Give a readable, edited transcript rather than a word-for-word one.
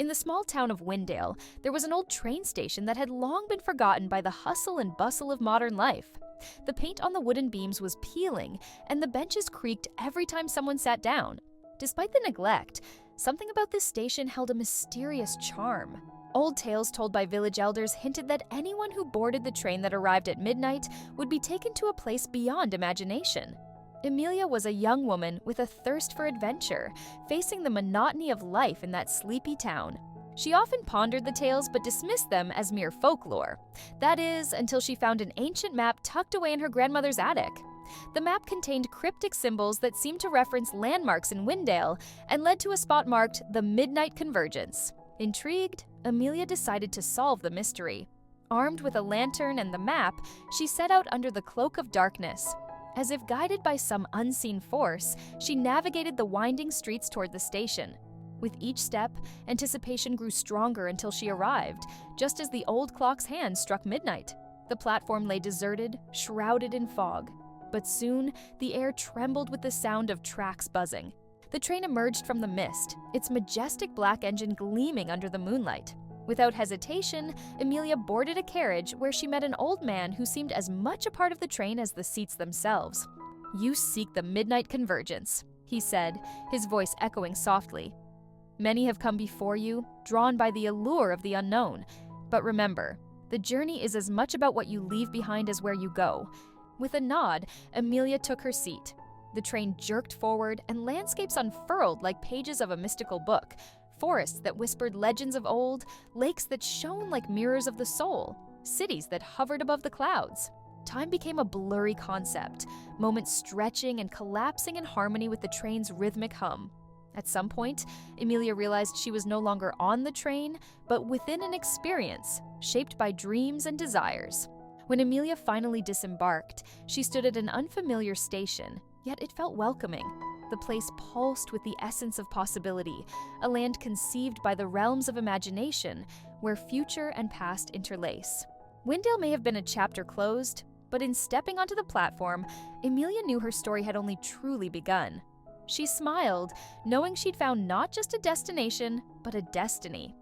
In the small town of Windale, there was an old train station that had long been forgotten by the hustle and bustle of modern life. The paint on the wooden beams was peeling, and the benches creaked every time someone sat down. Despite the neglect, something about this station held a mysterious charm. Old tales told by village elders hinted that anyone who boarded the train that arrived at midnight would be taken to a place beyond imagination. Emilia was a young woman with a thirst for adventure, facing the monotony of life in that sleepy town. She often pondered the tales but dismissed them as mere folklore. That is, until she found an ancient map tucked away in her grandmother's attic. The map contained cryptic symbols that seemed to reference landmarks in Windale and led to a spot marked the Midnight Convergence. Intrigued, Emilia decided to solve the mystery. Armed with a lantern and the map, she set out under the cloak of darkness. As if guided by some unseen force, she navigated the winding streets toward the station. With each step, anticipation grew stronger until she arrived, just as the old clock's hand struck midnight. The platform lay deserted, shrouded in fog. But soon, the air trembled with the sound of tracks buzzing. The train emerged from the mist, its majestic black engine gleaming under the moonlight. Without hesitation, Emilia boarded a carriage where she met an old man who seemed as much a part of the train as the seats themselves. "You seek the Midnight Convergence," he said, his voice echoing softly. "Many have come before you, drawn by the allure of the unknown. But remember, the journey is as much about what you leave behind as where you go." With a nod, Emilia took her seat. The train jerked forward, and landscapes unfurled like pages of a mystical book. Forests that whispered legends of old, lakes that shone like mirrors of the soul, cities that hovered above the clouds. Time became a blurry concept, moments stretching and collapsing in harmony with the train's rhythmic hum. At some point, Emilia realized she was no longer on the train, but within an experience, shaped by dreams and desires. When Emilia finally disembarked, she stood at an unfamiliar station, yet it felt welcoming. The place pulsed with the essence of possibility, a land conceived by the realms of imagination, where future and past interlace. Windale may have been a chapter closed, but in stepping onto the platform, Emilia knew her story had only truly begun. She smiled, knowing she'd found not just a destination, but a destiny.